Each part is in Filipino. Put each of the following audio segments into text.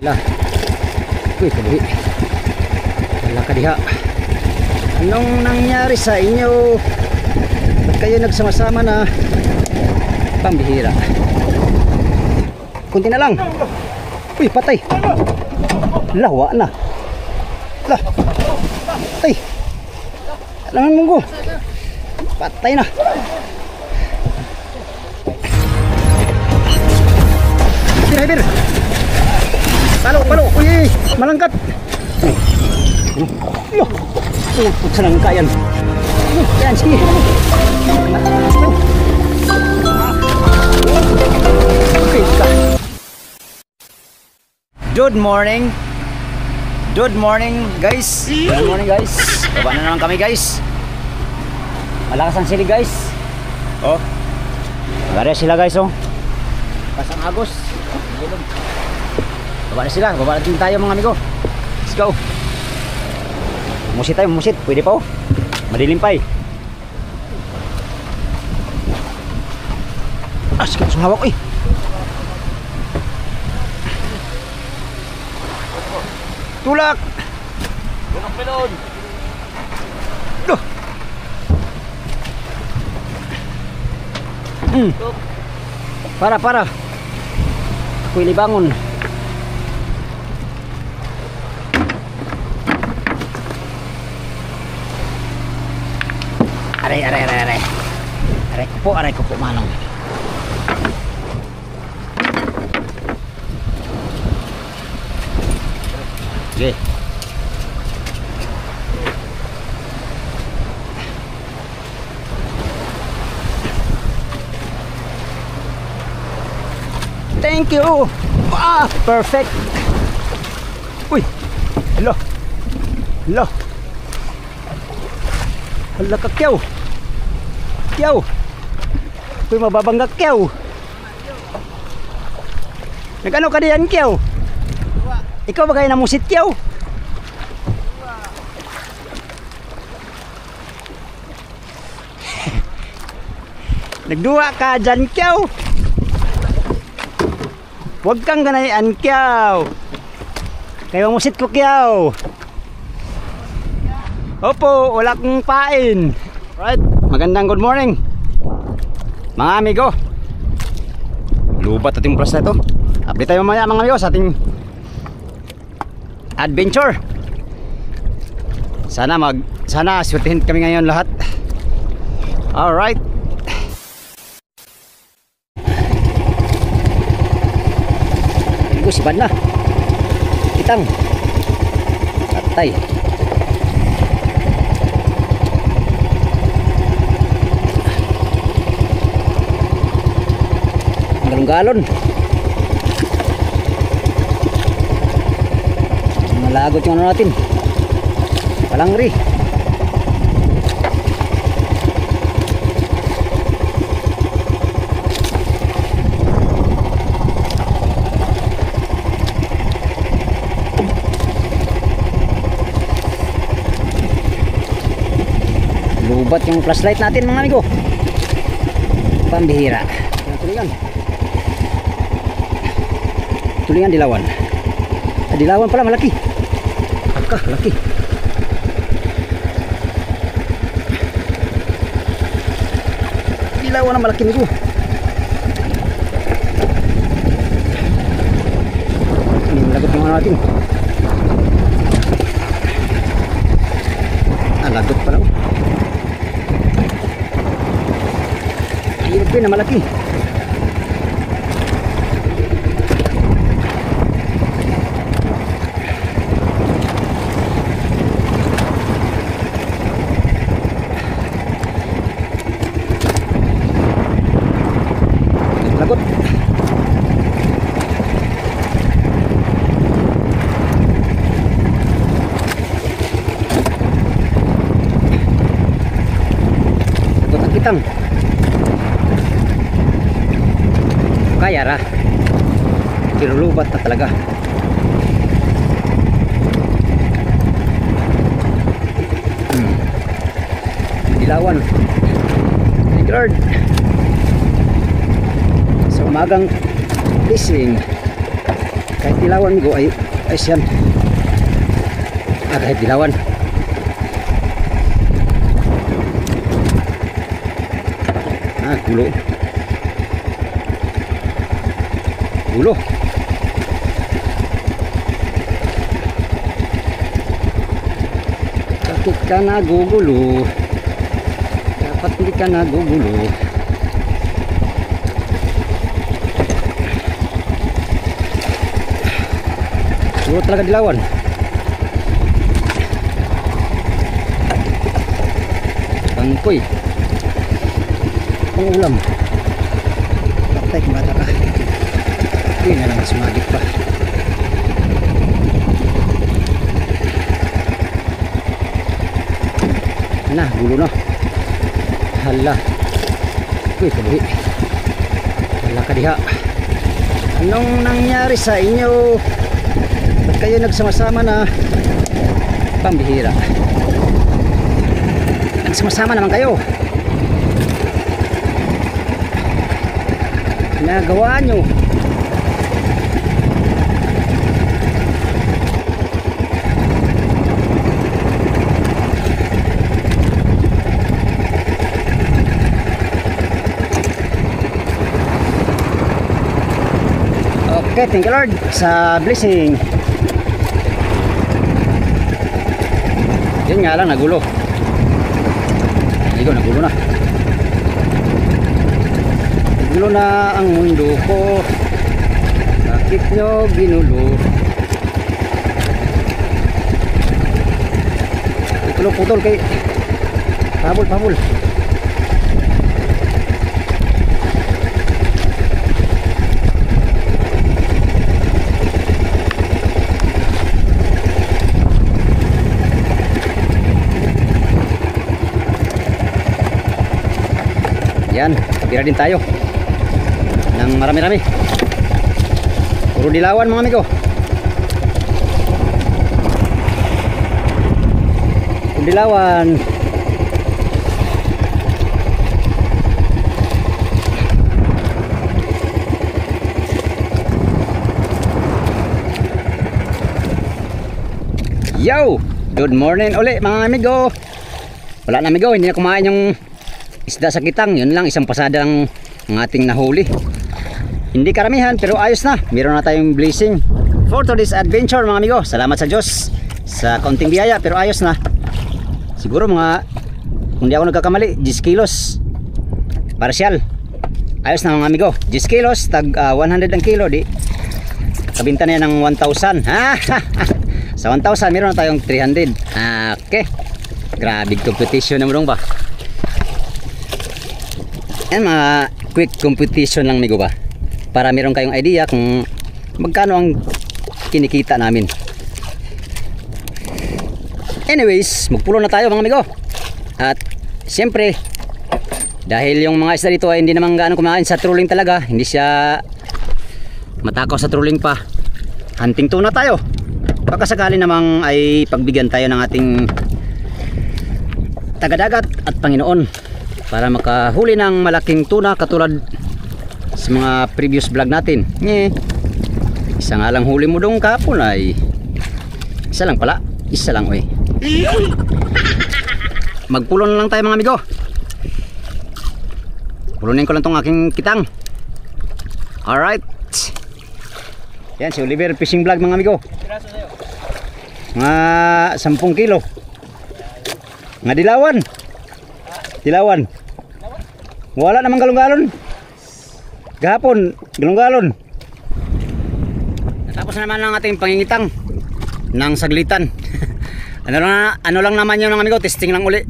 Lah. Uy, kabuhi. Wala ka diha. Anong nangyari sa inyo? Ba't kayo nagsama-sama na? Pambihira. Kunti na lang. Uy, patay. Lawa na. Lah. Patay. Alangan monggo. Patay na. Bir. Palo. Uy, malangkat. Yo. Putsa ng kayan. Yan, sige. Good morning. Good morning, guys. Good morning, guys. Baba na naman kami, guys. Malakas ang sili, guys. Oh. Magari sila, guys, oh. Pasang Agos. Baba na sila. Baba na din tayo, mga amigo. Let's go. Musit tayo, musit. Pwede pa, oh. Madilim pa, eh. Sakit sa hawak, eh. Tulak. Tulak pelon. Duh. Para. Ako'y libangon. Aray kupo manong. Okay. Thank you. Perfect. Uy. Hello. Hala ka kyaw. Uy, mababangga kyaw. Nagano ka diyan kyaw? Ikaw ba kayo namusit kyaw? Nagduwa ka dyan kyaw. Huwag kang ganayan kyaw. Kayo mamusit ko kyaw. Opo, wala kong pain. Right, magandang good morning mga amigo. Lubat ating plus na ito. Update tayo mamaya mga amigo sa ating adventure. Sana swertihin kami ngayon lahat. Alright. Ito si Bad na. Kitang patay. Galon. Malagot yung ano natin. Palangri. Lubat yung flashlight natin mga amigo. Pambihira. Tulingan dilawan. Dilawan pala malaki. Laki. Dilawan na malaki nito. Ini lagot yung ano natin. Lagot pala. Hirap na malaki. Kaya ra. Pero lubat na talaga. Dilawan. Lord. Sa umagang fishing. Kahit dilawan amigo ay yan. Kahit dilawan. Gulo. Gulo. Bakit ka nagugulo? Dapat hindi ka nagugulo. Gulo talaga dilawan. Bangkoy. Ulam. Patay kung bata ka. Hindi na lang sumagit pa. Na, gulo na. Hala. Uy, kabuhi. Hala ka diha. Anong nangyari sa inyo? Ba't kayo nagsama-sama na? Pambihira. Nagsama-sama naman kayo. Nagawa nyo. Okay, thank you Lord sa blessing. Yun nga lang, nagulo. Nagulo na. Gulo na ang mundo ko. Bakit nyo ginulo? Putol kay pabol. Yan, tira din tayo ng marami-rami. Puro dilawan mga amigo. Puro dilawan. Yo! Good morning uli mga amigo. Wala na amigo, hindi na kumain yung isda sa kitang. Yun lang, isang pasada lang ang ating nahuli. Hindi karamihan pero ayos na. Meron na tayong blessing for today's adventure mga amigo. Salamat sa Diyos sa kaunting biyaya pero ayos na. Siguro mga, kung di ako nagkakamali, 10 kilos parsyal. Ayos na mga amigo. 10 kilos tag 100 ang kilo. Di kabinta na yan ng 1,000. Sa 1,000 meron na tayong 300. Okay, grabe competition na mo dong ba. Yan mga quick competition lang amigo ba, para meron kayong idea kung magkano ang kinikita namin. Anyways, magpulo na tayo mga amigo. At siyempre, dahil yung mga isda dito ay hindi naman gaano kumain sa trolling talaga, hindi siya matakaw sa trolling pa, hunting tuna tayo. Baka sakali namang ay pagbigyan tayo ng ating taga-dagat at Panginoon para makahuli ng malaking tuna katulad sa mga previous vlog natin. Isa nga lang huli mo dong kapon ay isa lang pala, isa lang oy. Magpulo na lang tayo mga amigo. Pulunin ko lang tong aking kitang. Alright, yan si Oliver Fishing Vlog mga amigo. Mga 10 kilo nga dilawan. Dilawan. Wala namang galong-galon. Gahapon, galong-galon. Natapos na naman ang ating pangingitang ng saglitan. ano lang naman yun mga amigo, testing lang uli.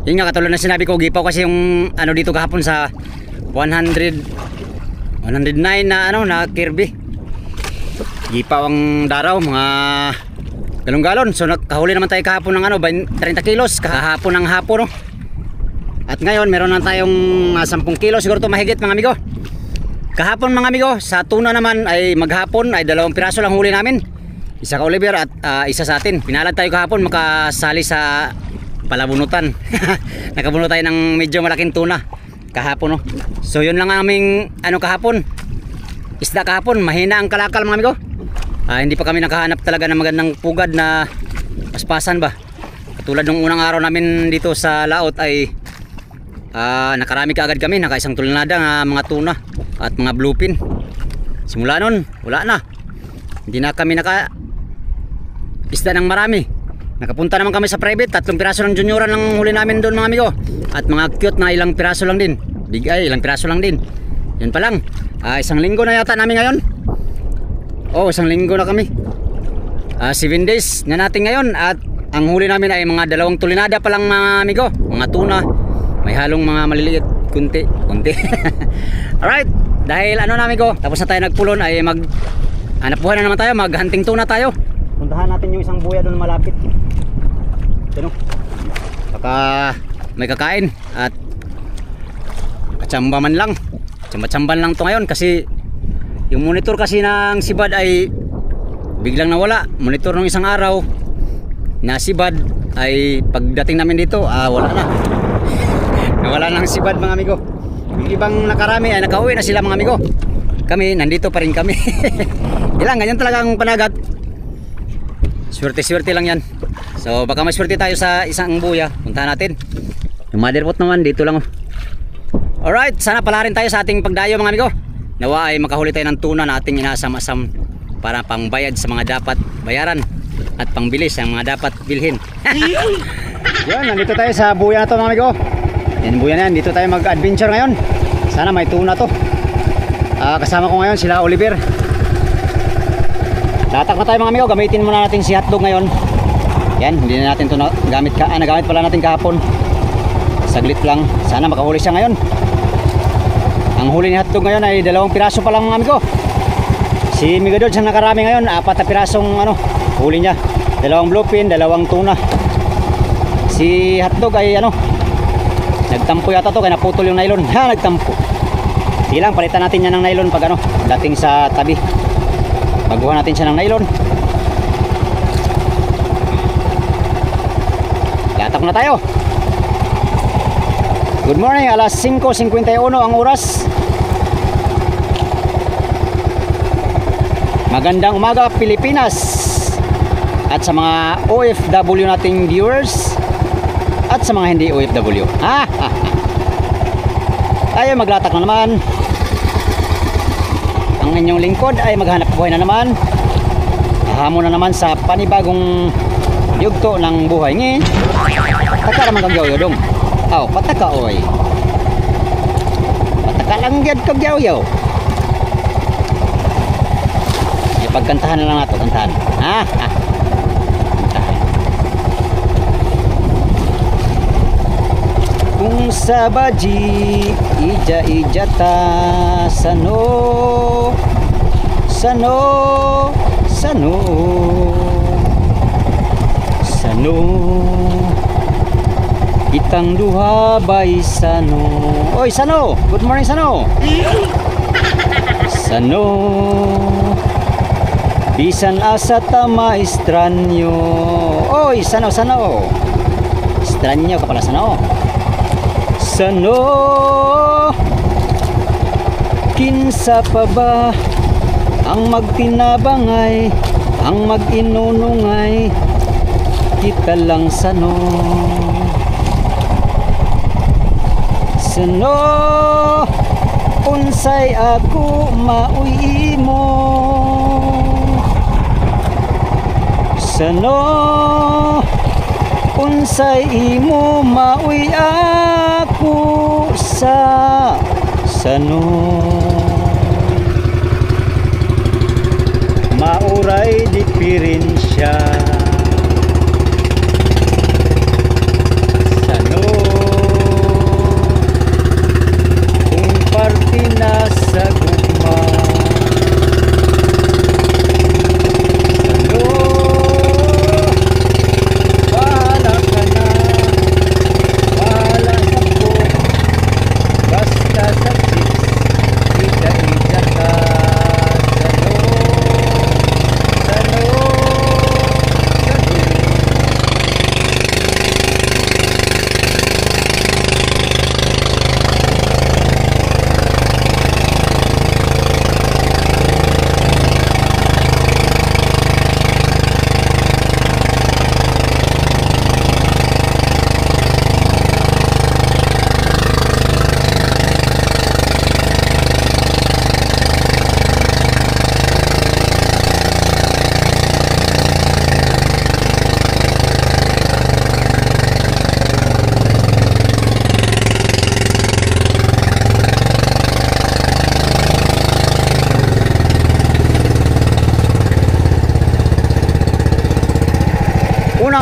Yun nga, katulad na sinabi ko, gipaw kasi yung ano dito kahapon sa 109 na ano na Kirby. Gipaw ang daraw, mga galong-galon. So nakahuli naman tayo kahapon ng ano, 30 kilos kahapon ng hapon no? At ngayon meron na tayong 10 kilos siguro to mahigit mga amigo. Kahapon mga amigo, sa tuna naman ay maghapon ay 2 piraso lang huli namin. Isa ka Oliver at isa sa atin. Pinalad tayo kahapon makasali sa palabunutan. Nakabuno tayo ng medyo malaking tuna kahapon no. So yun lang ang aming ano kahapon. isda kahapon, mahina ang kalakal mga amigo. Hindi pa kami nakahanap talaga ng magandang pugad na paspasan ba. Katulad nung unang araw namin dito sa laot ay nakarami kaagad kami, naka isang tulinada ng mga tuna at mga bluefin. Simula nun, wala na. Hindi na kami naka isda ng marami. Nakapunta naman kami sa private, 3 piraso ng junioran lang huli namin doon mga amigo. At mga cute na ilang piraso lang din. Ilang piraso lang din. Yun pa lang. Isang linggo na yata namin ngayon. Isang linggo na kami. 7 days na natin ngayon. At ang huli namin ay mga 2 tulinada pa lang mga amigo. Mga tuna. May halong mga maliliit. Kunti. Alright. Dahil ano na amigo, tapos na tayo nagpulon ay hanap buhay na naman tayo. Maghunting tuna tayo. Puntahan natin yung isang buya doon malapit. Ano? Baka may kakain at katsamba man lang. Tsamba-tsamban lang to ngayon kasi yung monitor kasi ng sibad ay biglang nawala. Monitor ng isang araw na sibad ay pagdating namin dito, wala na. Nawala ng sibad mga amigo. Yung ibang nakarami ay nakauwi na sila mga amigo. Kami, nandito pa rin kami. Ilang, ganyan talaga ang panagat. Swerte-swerte lang yan. So baka maswerte tayo sa isang buya. Puntahan natin. Yung motherpot naman dito lang. Alright, sana pala rin tayo sa ating pagdayo mga amigo. Nawa ay makahuli tayo ng tuna na ating inasam-asam para pangbayad sa mga dapat bayaran at pangbili sa mga dapat bilhin. Yan, nandito tayo sa buya na to mga amigo. Yan buya na yan. Dito tayo mag-adventure ngayon. Sana may tuna to. Kasama ko ngayon sila Oliver. Tatak na tayo mga amigo, gamitin muna natin si hotdog ngayon. Yan, hindi na natin ito nagamit pala natin kahapon. Saglit lang, sana makahuli siya ngayon. Ang huli ni hotdog ngayon ay 2 piraso pa lang mga amigo. Si Migadod siyang nakarami ngayon, 4 na pirasong huli niya. 2 bluefin, 2 tuna. Si hotdog ay nagtampo yata to, kaya naputol yung nylon. Nagtampo. Sige lang, palitan natin yan ng nylon pag dating sa tabi. Baguhan natin siya ng nylon. Latak na tayo. Good morning, alas 5:51 ang oras. Magandang umaga Pilipinas. At sa mga OFW nating viewers at sa mga hindi OFW. Tayo maglatak na naman. Ang inyong lingkod ay maghanap buhay na naman. Hamon na naman sa panibagong yugto ng buhay. Pataka naman kagyaw yaw dong. Pataka oy. Pataka lang gyud kagyaw yaw. Ipagkantahan na lang nato, kantahan. Kantahan. Kung sa baji ija-ijata sano kitang duha bay sano. Oy Sano, good morning Sano. Sano bisan asa ta maestranyo. Oy Sano, estranyo ka pala Sano. Sano kinsa pa ba ang magtinabangay, ang mag-inunungay, kita lang Sano. Sano unsay ako mauwi mo. Sano unsay imo mauwi ako sa Sano. Mauray diferensya. Sano kung parte na sa gugma. Sano bahala ka na, bahala na po, basta sa tips ija-ija ka. Sano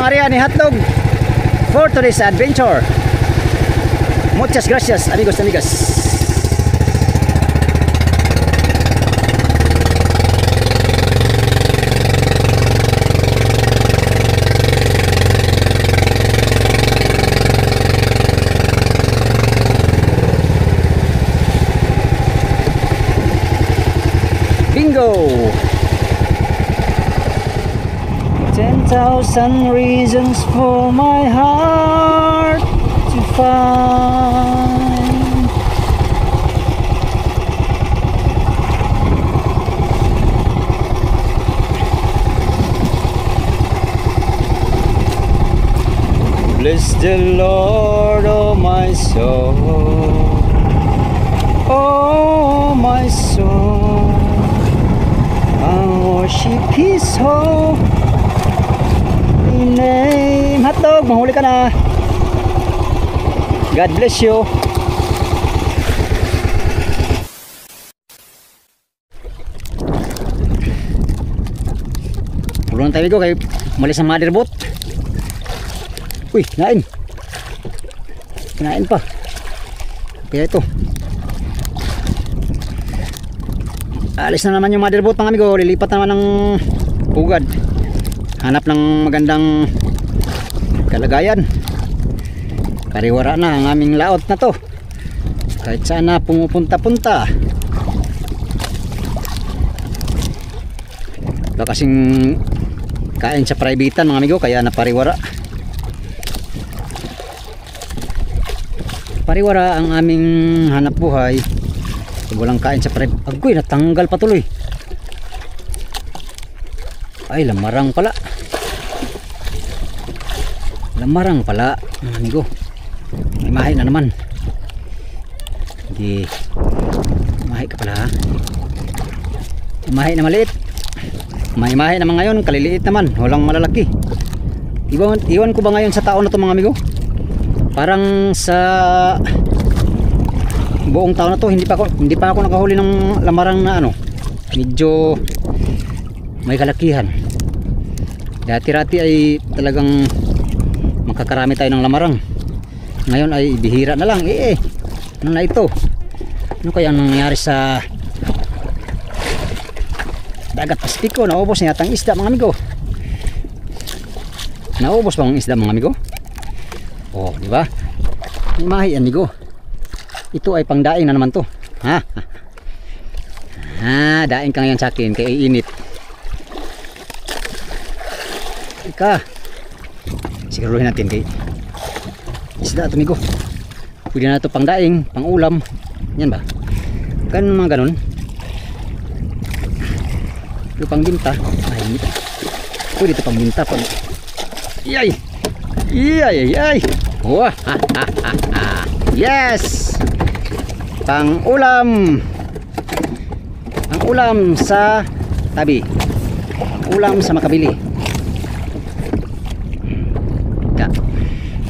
area ni Hotdog for today's adventure. Muchas gracias, amigos, amigas. Bingo! 10,000 reasons for my heart to find. Bless the Lord, oh my soul, oh my soul. I worship His holy name. Hotdog, mahuli ka na. God bless you. Pulungan tayo ko kay malis ang mother boat. Uy, kinain. Kinain pa. Kaya ito. Alis na naman yung mother boat, mga amigo. Lilipat naman ng pugad. Hanap ng magandang kalagayan. Kariwara na ang aming laot na to. Kahit saan na pumupunta-punta. Wala kasing kain sa privatean, mga amigo, kaya napariwara. Pariwara ang aming hanap buhay. Walang kain sa private. Agoy, natanggal patuloy. Ay, lamarang pala. Lamarang pala, mga amigo. May mahay na naman. Hindi. Mahay ka pala, ha? Mahay na maliit. May mahay naman ngayon, kaliliit naman. Walang malalaki. Iwan ko ba ngayon sa tao na to, mga amigo? Parang sa buong taon na to hindi pa ako nakahuli ng lamarang na ano, medyo may kalakihan. Dati-rati ay talagang makakarami tayo ng lamarang. Ngayon ay bihira na lang. Ano na ito? Ano kaya ang nangyari sa dagat Pasipiko? Naubos na yata ang isda, mga amigo. Naubos ba ang isda, mga amigo? Oh, di ba? Mahi, amigo. Ito ay pangdaing na naman to. Ha? Daing ka ngayon sa akin kaya init. Ika. Siguruhin natin kay isda ito, amigo. Pwede na ito pangdaing, pangulam. Yan ba? Ganun mga ganun. Ito pangbinta. Ay, init. Pwede ito pangbinta. Iyay! Iyay! Wah! Yes! Pang-ulam. Pang-ulam sa tabi. Pang-ulam sa makabili. Da.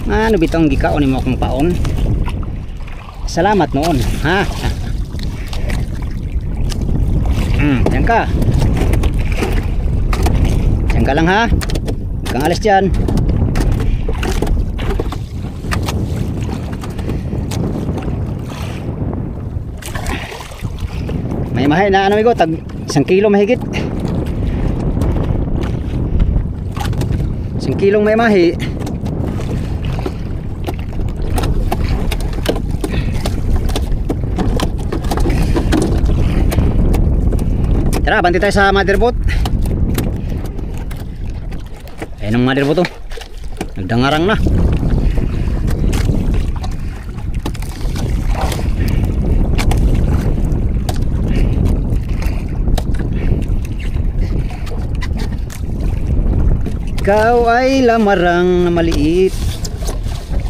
Ano bitong gikaon mo akong paon? Salamat noon, ha? Diyan ka. Diyan ka lang, ha? Huwag kang alis dyan. May mahay na ano, amigo, tag 1 kilo mahigit. 1 kilong may mahi. Tara, banti tayo sa mother boat. Ayun ang mother boat, oh. Nagdangarang na. Ikaw ay lamarang na maliit.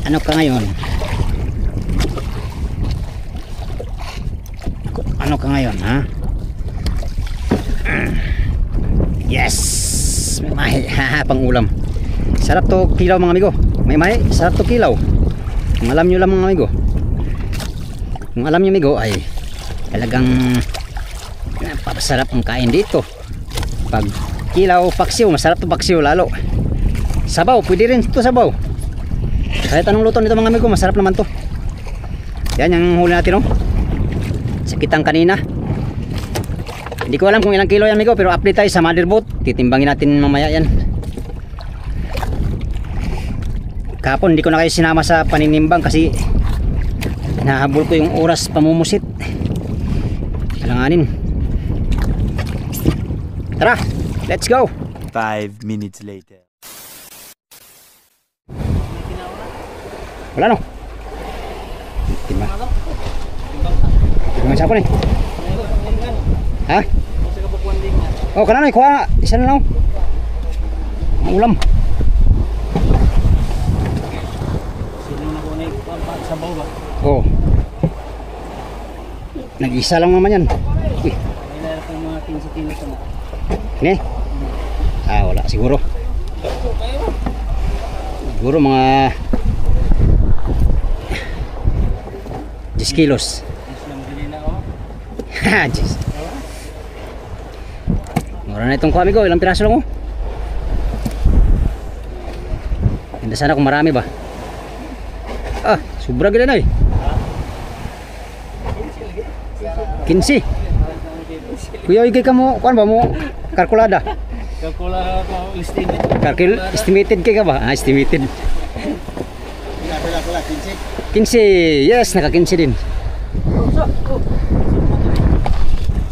Ano ka ngayon? Ano ka ngayon, ha? Yes! May mahi. Pang ulam. Sarap to kilaw, mga amigo. May mahi. Sarap to kilaw. Kung alam nyo lang, mga amigo. Kung alam nyo, amigo, ay talagang napapasarap ang kain dito. Pag kilaw, paksiw, masarap to paksiw lalo. Sabaw, pwede rin ito sabaw. Kahit anong luto nito mga amigo, masarap naman to. Yan yung huli natin, oh. Sakitang kanina. Hindi ko alam kung ilang kilo yan amigo, pero update tayo sa motherboard. Titimbangin natin mamaya yan. Kahapon hindi ko na kayo sinama sa paninimbang kasi nahabol ko yung oras pamumusit. Kailanganin. Tara, let's go. 5 minutes later. Wala no. Timbang. Timbang siya po ni. Ha? Oh, kananoy, kuha. Isa na lang. Ang ulam. Oh. Nag-isa lang naman yan. Uy. Ini? Ah, wala siguro. Siguro mga 10 kilos. Ha, 10. Mura na itong kuha amigo, ilang piraso lang oh. Hindi sana kung marami ba. Ah, sobra gila na eh. 15. Kuya, igay ka mo, kuhan ba mo? Kalkulada? Kalkulada ko estimated. Estimated kay ka ba? Ah, estimated. 15. Yes, naka 15 din.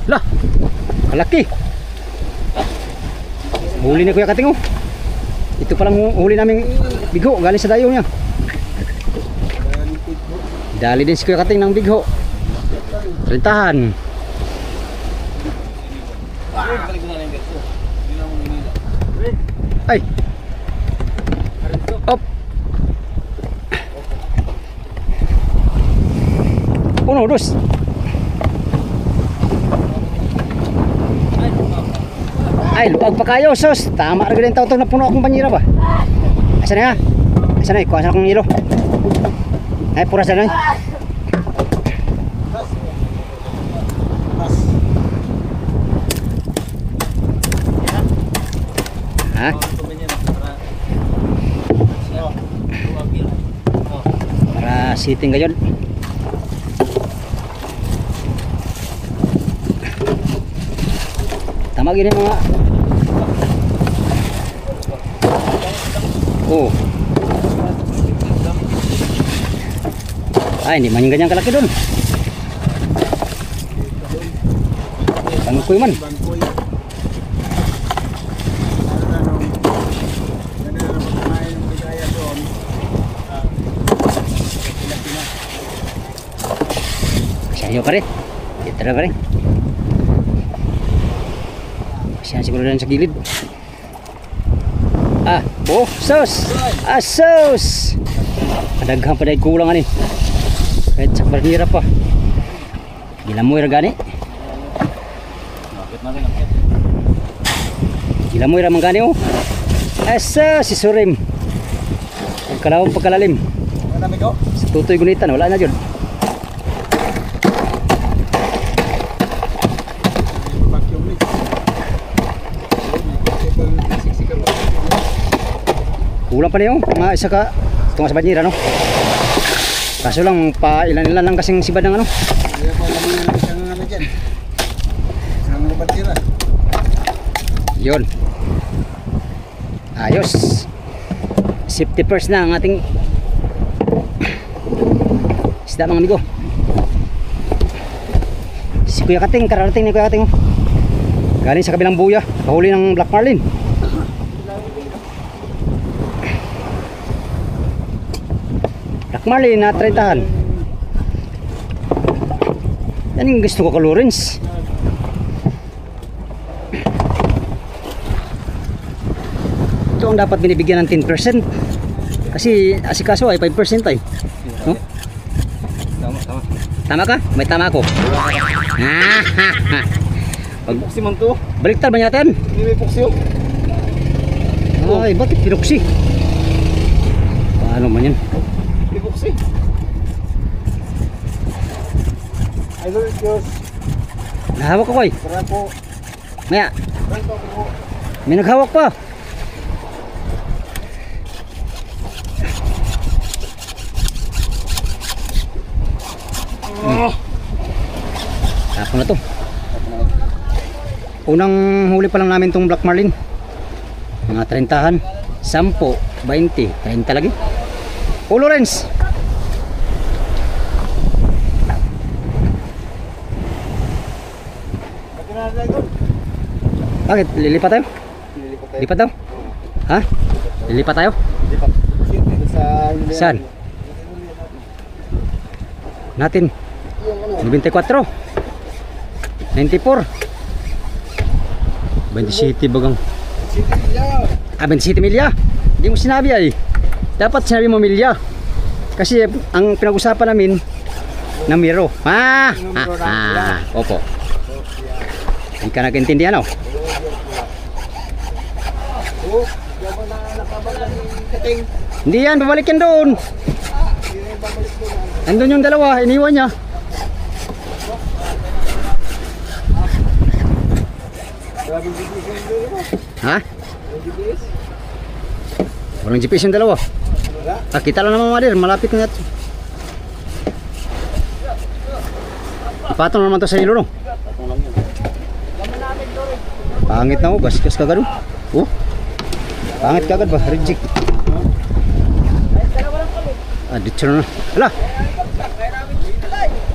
Lah, kalaki. Huli ni Kuya Kating oh. Ito palang huli naming bigho, galing sa dayo niya. Dali din si Kuya Kating ng bigho. Rentahan. Ay. Op. Uno, dos. Ay, luwag pa kayo, sos. Tama rin yung tao-tao na puno akong banyera ba? Asa na nga? Asa na, kuha sa akong hilo. Ay, pura sa na. Ha? Para sitting kayo. Tama gini mga. Oh. Ay, hindi man yung ganyan kalaki dun. Bangkoy man. Siya pa rin. Dito na pa rin. Siya siguro na sa gilid. Ah, oh, sos! Ah, sos! Kadaghan pa dahil kulang ani. Kahit sa barnira pa. Gilamoy ra gani. Gilamoy ra man gani oh. Asa si Surim. Ang kalawang pagkalalim. Sa tutoy gunitan, wala na dyan. Kulang pa niyo, mga isa ka tunga sa banyera no. Kaso lang pa ilan-ilan lang kasing sibad ng ano. Kaya pa naman yung isang ano dyan. Isang batira. Yun. Ayos. Safety first na ang ating isda mga amigo. Si Kuya Kating, kararating ni Kuya Kating oh. Galing sa kabilang buya, kahuli ng Black Marlin. Black Marlin na 30-han. Yan yung gusto ko ka Lawrence. Ito ang dapat binibigyan ng 10%. Kasi asikaso ay 5% ay. No? Tama. Tama ka? May tama ako. Pag Puksi man to. baliktad ba natin? Hindi may puksi oh. Ay, bakit pinuksi? Paano man yan? May puksi. Idol Diyos. Nahawak ako eh. Para po. Maya, Para po. may naghawak pa. Pasok na to. Unang huli pa lang namin tong Black Marlin. Mga 30-han. 10, 20, 30 lagi. Oh, Lawrence. Bakit? Lilipat tayo? Lipat daw? Ha? Lilipat tayo? Saan? Natin 94 94 27 bagang 27 milya. Hindi mo sinabi ay. Dapat sinabi mo milya. Kasi ang pinag-usapan namin na miro. Opo. Hindi ka nag-intindihan oh. Hindi yan, babalik yan doon. Andun yung dalawa, iniwan niya. Ha? Walang GPS yung dalawa. Kita lang naman madir, malapit na ito. Ipatong naman ito sa ilo no? Pangit na oh, gasgas kagad oh. Pangit kagad ba, reject. Dito na. Hala.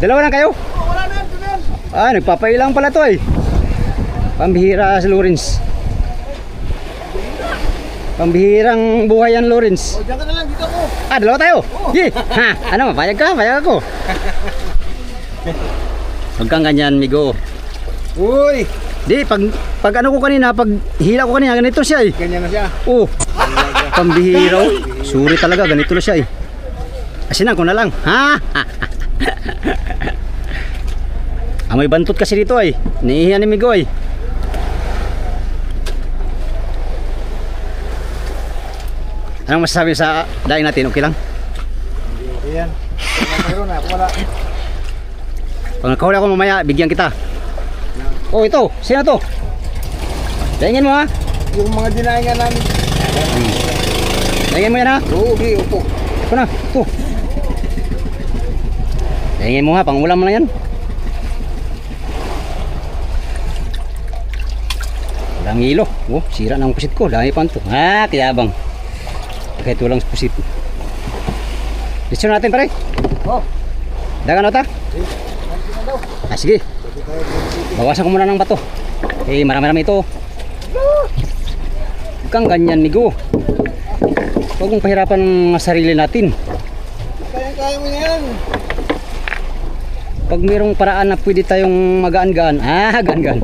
Dalawa na kayo? Nagpapailang pala to eh. Pambihira si Lawrence. Pambihirang buhay yan Lawrence. Diyan ka na lang, dito ako. Dalawa tayo? Ye. Ano, payag ka? Payag ako. Huwag kang ganyan, migo. Uy! Di, pag ano ko kanina, pag hila ko kanina, ganito siya eh. Ganyan na siya. Oh. Pambihira oh. Suri talaga, ganito na siya eh. Asinan ko na lang. Amoy bantot kasi dito ay. Niihiyan ni Migo ay. Anong masasabi sa daing natin? Okay lang? Ayan. Mayroon na, wala. Pag nakahuli ako mamaya, bigyan kita. Oh, ito. Sino to? Daingin mo ha? Yung mga dinahingan namin. Daingin mo yan ha? Oo, okay, upo. Ito na. Ito. Daingin mo ha, pang ulam na yan. Walang ilo. Oh, sira na ang pusit ko. Dami pa ito. Kayabang. Kahit walang pusit. Dito natin pare. Oh. Dagan ata? Sige. Bawasan ko muna ng bato. Marami-rami ito. Huwag kang ganyan, Migo. Huwag mong pahirapan ang sarili natin. Kaya mo yan. Pag mayroong paraan na pwede tayong magaan-gaan. Gaan-gaan.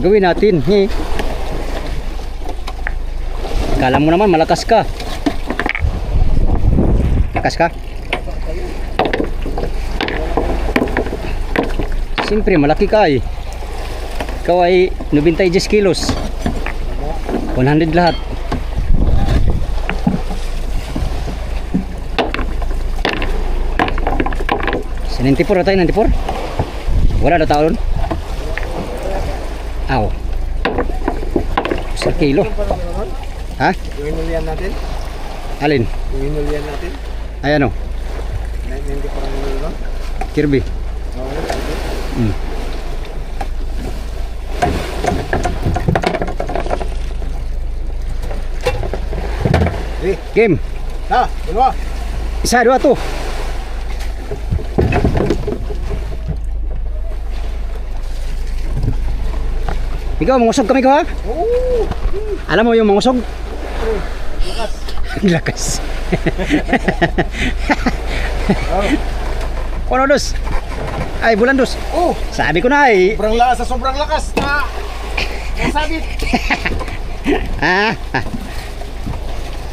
Gawin natin. Kala mo naman malakas ka. Lakas ka? Siyempre malaki ka eh. Ikaw ay 90 kilos. 100 lahat. Sa 94 tayo, 94? Wala na taon? Aw. Sa kilo. Ha? Yung inulian natin? Alin? Yung inulian natin? Ay ano? Hindi pa rin inulian, no? Kirby. Oo, Game. Dalawa. Isa, dua to. Ikaw, mangusog kami ko ha? Oo. Alam mo yung mangusog? Lakas. Lakas. Ano dos? Ay, bulan dos. Oh, Sabi ko na eh. sobrang lakas sa sobrang lakas. Nasabit.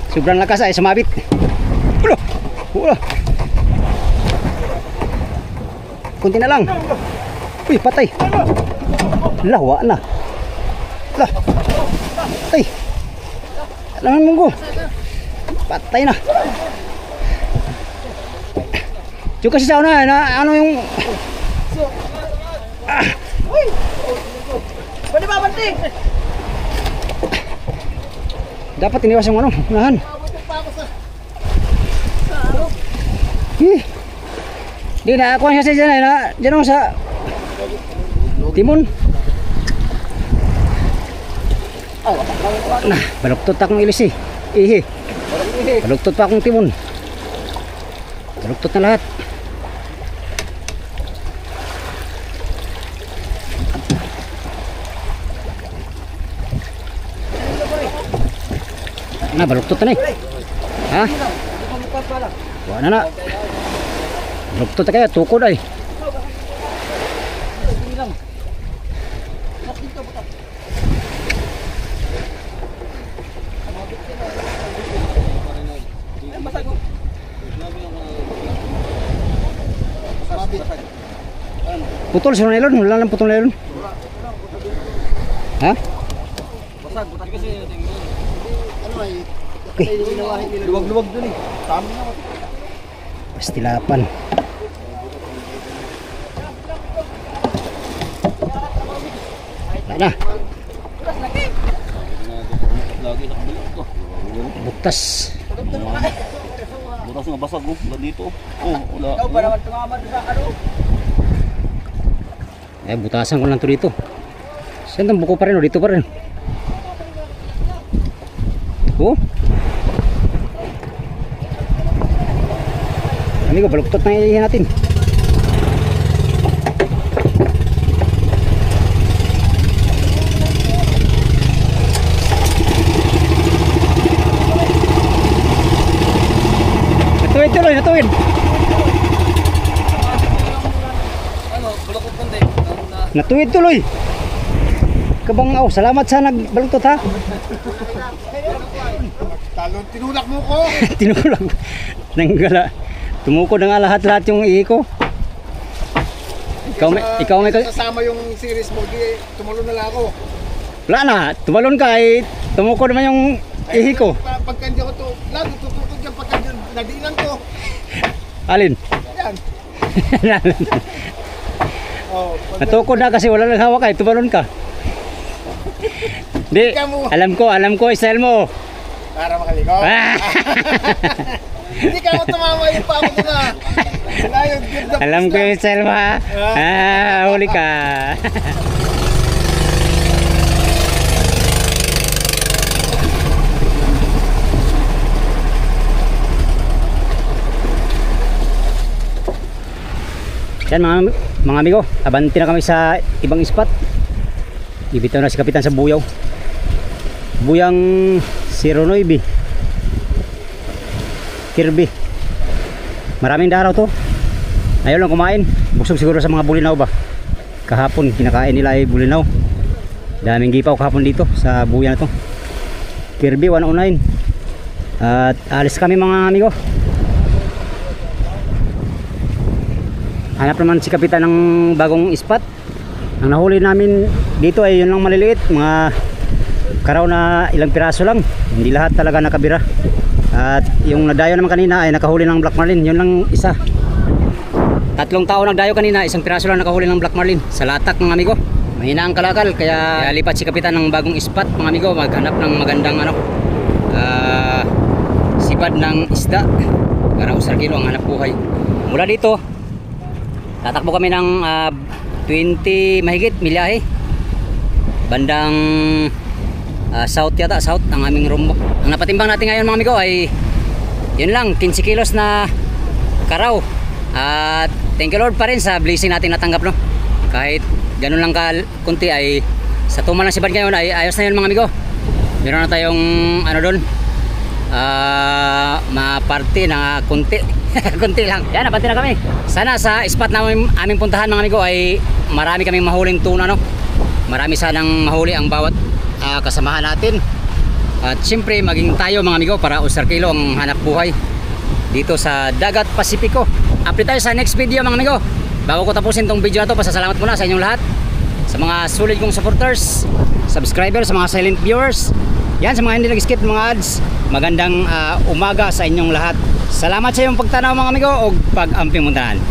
Sobrang lakas ay sumabit. Ulo. Ulo. Kunti na lang. Uy, patay. Lawa na. Lah. Patay. Alangan monggo. Patay na. Juga si sao na ano yung Pwede ba banting? dapat iniwas yung ano, unahan. Di na ako siya sa dyan na dyan ako sa timon. Nah, baluktot akong ilis eh. Ihi. Baluktot pa akong timon. Baluktot na lahat. Nah, baluktot na eh. Ha? Wala na. Baluktot na kaya, tukod ay. Putol si nylon, wala lang putol nylon. Ha? Okay. Luwag-luwag dun eh. Tama na ako. Pastilapan. Wala na. Buktas. Butas nga basag oh, dito. Oh, wala. Ikaw ba naman tumamad sa ano? Eh, butasan ko lang to dito. Saan itong buko pa rin o? Dito pa rin. Oh. Amigo, baluktot na iihin natin. Natuwid tuloy, natuwid. Natuwid tuloy. Kabangaw, salamat sa nagbaluktot ha. Talon, tinulak mo ko. Tinulak. Nanggala. Tumukod na nga lahat-lahat yung ihi ko. Ikaw may Sasama yung series mo, di tumulo na lang ako. wala na, tumalon ka ay tumukod naman yung ihi ko. Pagka hindi ako to, lalo tutukod dyan pagka nadiinan ko. Alin? Yan. Oh, Natukod na kasi wala nang hawak ay tumalon ka. Di, alam ko style mo. para makaliko. Hindi ka mo tumama yung pa ako na. Alam ko yung Selma. Huli ka. Yan mga amigo, abanti na kami sa ibang spot. Ibitaw na si Kapitan sa buyaw. Buyang 09 Kirby. Maraming daraw to. Ayaw lang kumain. Busog siguro sa mga bulinaw ba. Kahapon kinakain nila ay bulinaw. Daming gipaw kahapon dito sa buya na to. Kirby 109. At alis kami mga amigo. Hanap naman si Kapitan ng bagong spot. Ang nahuli namin dito ay yun lang maliliit, mga karaw na ilang piraso lang, hindi lahat talaga nakabira. At yung nadayo naman kanina ay nakahuli ng black marlin, yun lang isa. 3 tao nagdayo kanina, isang piraso lang nakahuli ng black marlin sa latak mga amigo. Mahina ang kalakal kaya lipat si Kapitan ng bagong spot mga amigo, maghanap ng magandang sipad ng isda para usar kilo ang hanap buhay. Mula dito tatakbo kami ng 20 mahigit milyahe bandang south yata, south ang aming rumbo. Ang napatimbang natin ngayon mga amigo ay yun lang, 15 kilos na karaw. At thank you Lord pa rin sa blessing natin natanggap, no? Kahit ganun lang kunti ay sa tumal ng sibad ngayon ay ayos na yun mga amigo. Meron na tayong doon ma-party na kunti. Kunti lang. Yan, nabanti na kami. Sana sa spot na aming puntahan mga amigo ay marami kaming mahuling tuna, no? Marami sanang mahuli ang bawat kasamahan natin. At siyempre maging tayo mga amigo para usar kilo ang hanap buhay dito sa Dagat Pasipiko. Update tayo sa next video mga amigo. Bago ko tapusin tong video na to, pasasalamat muna sa inyong lahat, sa mga sulit kong supporters, subscribers, sa mga silent viewers. Yan, sa mga hindi nag-skip mga ads, magandang umaga sa inyong lahat. Salamat sa iyong pagtanaw mga amigo o pag-amping muntahan.